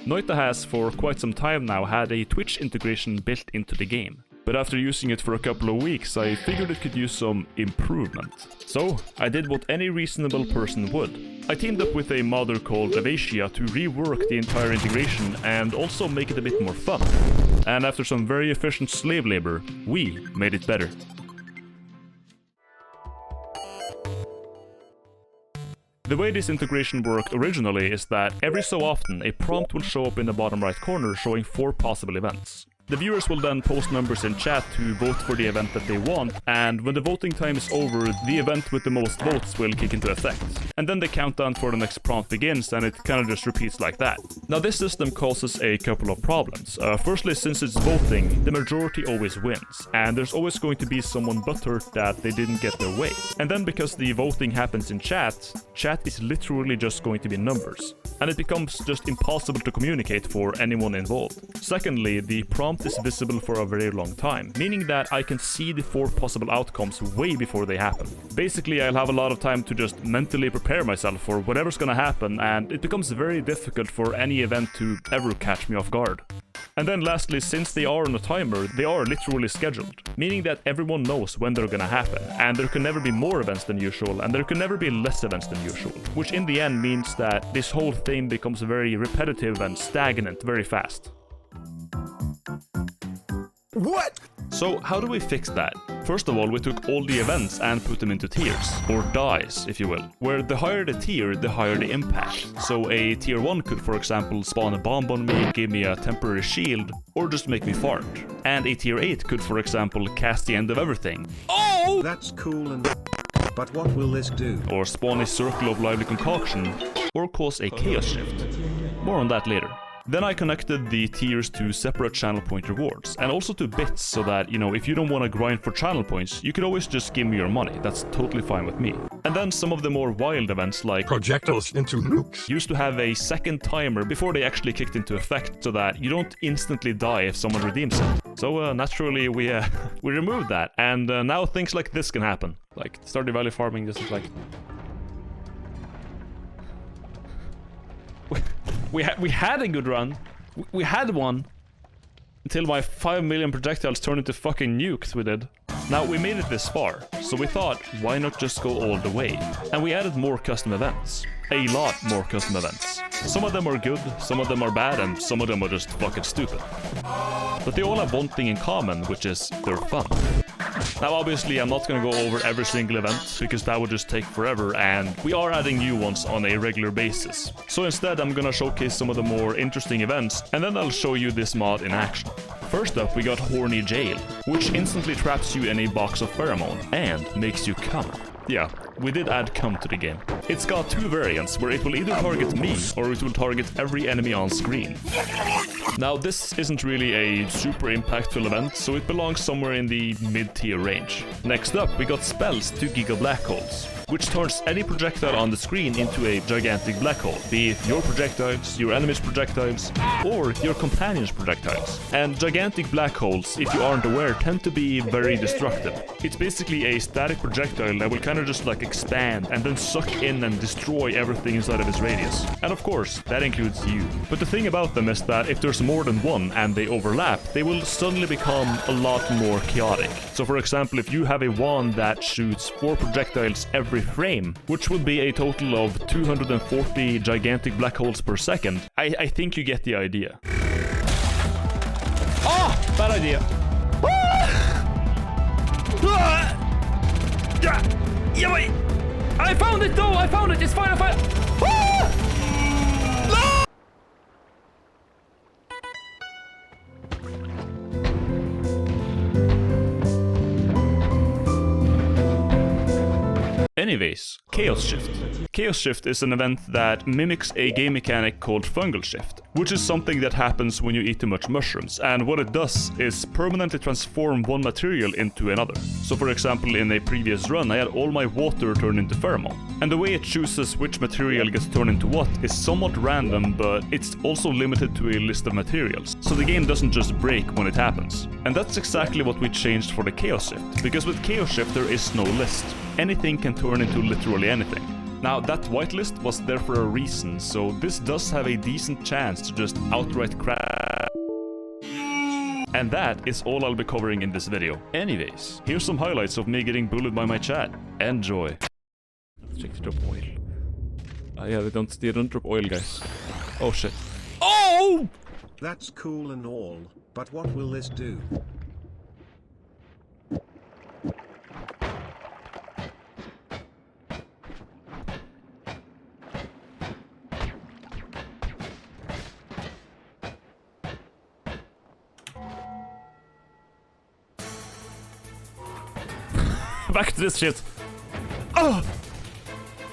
Noita has for quite some time now had a Twitch integration built into the game, but after using it for a couple of weeks I figured it could use some improvement. So I did what any reasonable person would. I teamed up with a modder called Evaisa to rework the entire integration and also make it a bit more fun. And after some very efficient slave labor, we made it better. The way this integration worked originally is that every so often a prompt will show up in the bottom right corner showing 4 possible events. The viewers will then post numbers in chat to vote for the event that they want, and when the voting time is over, the event with the most votes will kick into effect. And then the countdown for the next prompt begins, and it kind of just repeats like that. Now this system causes a couple of problems. Firstly, since it's voting, the majority always wins, and there's always going to be someone butthurt that they didn't get their way. And then because the voting happens in chat is literally just going to be numbers, and it becomes just impossible to communicate for anyone involved. Secondly, the prompt is visible for a very long time, meaning that I can see the 4 possible outcomes way before they happen. Basically, I'll have a lot of time to just mentally prepare myself for whatever's gonna happen, and it becomes very difficult for any event to ever catch me off guard. And then lastly, since they are on a timer, they are literally scheduled, meaning that everyone knows when they're gonna happen, and there can never be more events than usual, and there can never be less events than usual, which in the end means that this whole thing becomes very repetitive and stagnant very fast. What? So how do we fix that? First of all, we took all the events and put them into tiers, or dies, if you will, where the higher the tier, the higher the impact. So a tier 1 could, for example, spawn a bomb on me, give me a temporary shield, or just make me fart. And a tier 8 could, for example, cast the end of everything. Oh! That's cool and but what will this do? Or spawn a circle of lively concoction, or cause a chaos shift. More on that later. Then I connected the tiers to separate channel point rewards, and also to bits, so that, if you don't want to grind for channel points, you could always just give me your money. That's totally fine with me. And then some of the more wild events, like projectiles into nukes, used to have a second timer before they actually kicked into effect, so that you don't instantly die if someone redeems it. So naturally we removed that, and now things like this can happen. Like Stardew Valley farming, this is like... We had a good run. We had one. Until my 5 million projectiles turned into fucking nukes, we did. Now, we made it this far, so we thought, why not just go all the way? And we added more custom events. A lot more custom events. Some of them are good, some of them are bad, and some of them are just fucking stupid. But they all have one thing in common, which is they're fun. Now obviously I'm not gonna go over every single event, because that would just take forever, and we are adding new ones on a regular basis. So instead I'm gonna showcase some of the more interesting events, and then I'll show you this mod in action. First up, we got Horny Jail, which instantly traps you in a box of pheromone, and makes you come. Yeah, we did add cum to the game. It's got 2 variants, where it will either target me, or it will target every enemy on screen. Now, this isn't really a super impactful event, so it belongs somewhere in the mid-tier range. Next up, we got spells to Giga Black Holes, which turns any projectile on the screen into a gigantic black hole, be it your projectiles, your enemy's projectiles, or your companion's projectiles. And gigantic black holes, if you aren't aware, tend to be very destructive. It's basically a static projectile that will kind of just like expand and then suck in and destroy everything inside of its radius. And of course, that includes you. But the thing about them is that if there's more than one and they overlap, they will suddenly become a lot more chaotic. So for example, if you have a wand that shoots 4 projectiles every frame, which would be a total of 240 gigantic black holes per second, I think you get the idea. Oh! Bad idea. Yeah, wait! I found it though! I found it! It's fine, I found it! No! Anyways, Chaos Shift. Chaos Shift is an event that mimics a game mechanic called Fungal Shift, which is something that happens when you eat too much mushrooms, and what it does is permanently transform one material into another. So for example, in a previous run, I had all my water turned into pheromone, and the way it chooses which material gets turned into what is somewhat random, but it's also limited to a list of materials, so the game doesn't just break when it happens. And that's exactly what we changed for the Chaos Shift, because with Chaos Shift there is no list. Anything can turn into literally anything. Now, that whitelist was there for a reason, so this does have a decent chance to just outright crash. And that is all I'll be covering in this video. Anyways, here's some highlights of me getting bullied by my chat. Enjoy. Let's check to drop oil. Yeah, they don't drop oil, guys. Oh shit. Oh! That's cool and all, but what will this do? Back to this shit. Oh!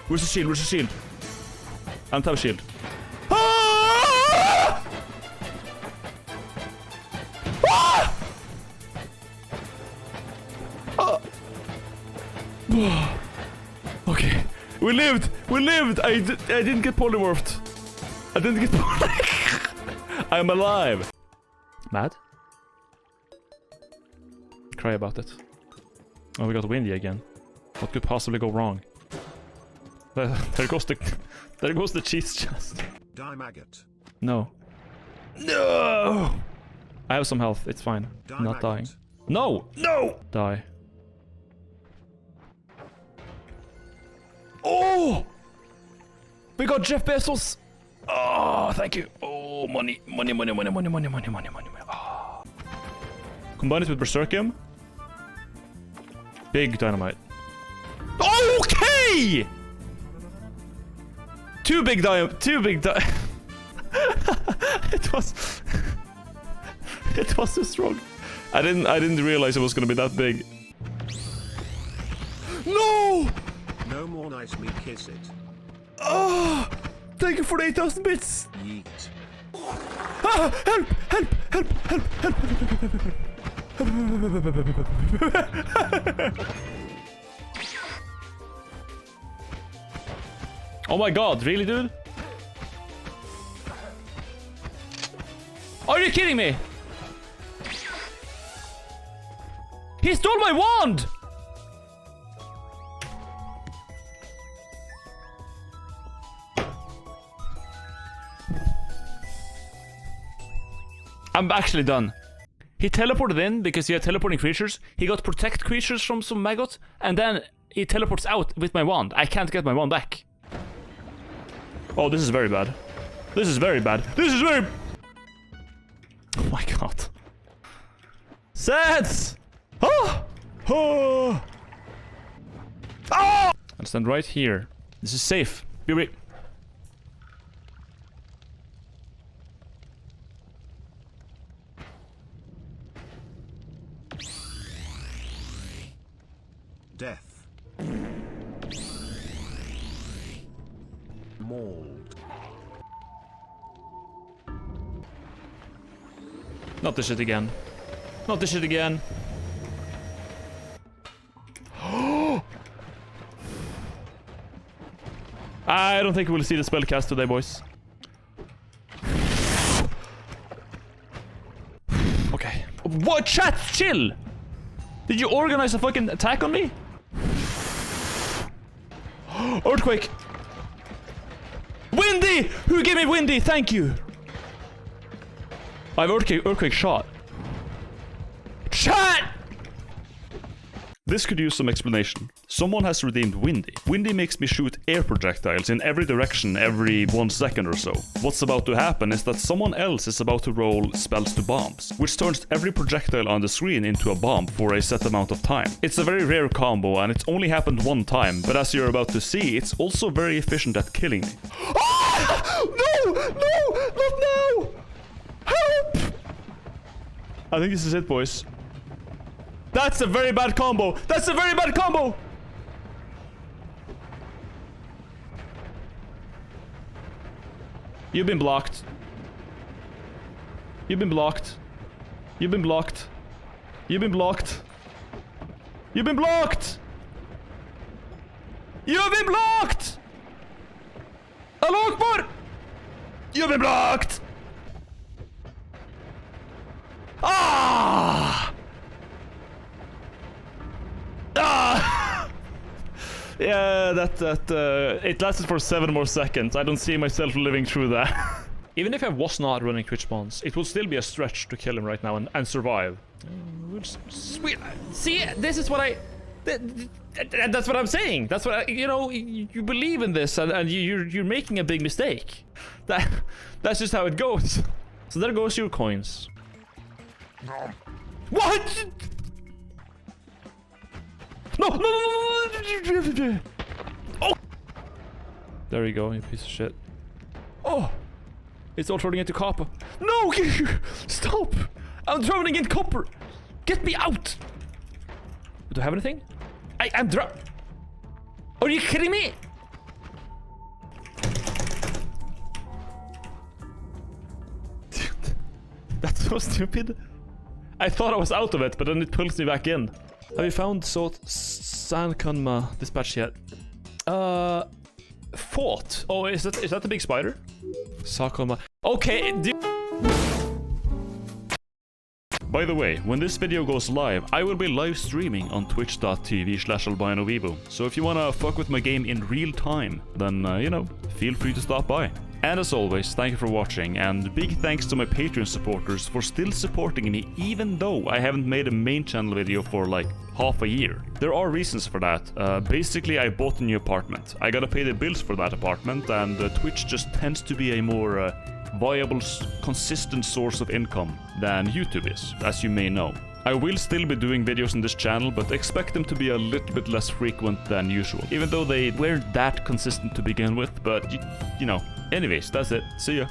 Where's the shield? Where's the shield? I don't have a shield. Ah! Ah! Ah! Okay. We lived! We lived! I didn't get polymorphed. I didn't get polymorphed. I'm alive. Mad? Cry about it. Oh, we got windy again. What could possibly go wrong? There goes the cheese chest. Die maggot. No. No! I have some health. It's fine. Die I'm not maggot. dying. No! No! Die. Oh! We got Jeff Bezos! Oh, thank you. Oh, money. Money, money, money, money, money, money, money, money. Oh. Combine it with Berserkium. Big dynamite. Okay! Two big It was too strong. I didn't realize it was gonna be that big. No! No more nice me kiss it. Oh! Thank you for the 8,000 bits. Yeet. Ah, help! Help! Help! Help! Help! Oh my god, really, dude? Are you kidding me? He stole my wand! I'm actually done. He teleported in because he had teleporting creatures. He got protect creatures from some maggot, and then he teleports out with my wand. I can't get my wand back. Oh, this is very bad. This is very bad. This is very... Oh my god. Sets! Oh! Oh! Oh! I'll stand right here. This is safe. Be ready. Death. Mauled. Not this shit again. Not this shit again. I don't think we'll see the spell cast today, boys. Okay. What? Chat, chill! Did you organize a fucking attack on me? Earthquake! Windy! Who gave me windy? Thank you! I have earthquake shot. Chat! This could use some explanation. Someone has redeemed Windy. Windy makes me shoot air projectiles in every direction every 1 second or so. What's about to happen is that someone else is about to roll spells to bombs, which turns every projectile on the screen into a bomb for a set amount of time. It's a very rare combo and it's only happened one time, but as you're about to see, it's also very efficient at killing me. Ah! No! No! Not now! Help! I think this is it, boys. That's a very bad combo. That's a very bad combo. You've been blocked. You've been blocked. You've been blocked. You've been blocked. You've been blocked. You've been blocked. Allahu Akbar. You've been blocked. Ah! Ah! Yeah, it lasted for 7 more seconds. I don't see myself living through that. Even if I was not running Twitch spawns, it would still be a stretch to kill him right now and survive. Sweet. See, this is what that's what I'm saying. That's what you believe in this, and you're making a big mistake. That's just how it goes. So there goes your coins. What? No! Oh! There you go, you piece of shit. Oh! It's all turning into copper. No! Stop! I'm drowning in copper! Get me out! Do I have anything? I'm drowning. Are you kidding me? That's so stupid. I thought I was out of it, but then it pulls me back in. Have you found Sankanma dispatch yet? Fought. Oh, is that the big spider? Sakanma. Okay. By the way, when this video goes live, I will be live streaming on twitch.tv/albinovivo. So if you wanna fuck with my game in real time, then feel free to stop by. And as always, thank you for watching, and big thanks to my Patreon supporters for still supporting me even though I haven't made a main channel video for like half a year. There are reasons for that. Basically, I bought a new apartment. I gotta pay the bills for that apartment, and Twitch just tends to be a more viable, consistent source of income than YouTube is, as you may know. I will still be doing videos on this channel, but expect them to be a little bit less frequent than usual. Even though they weren't that consistent to begin with, but you know. Anyways, that's it. See ya.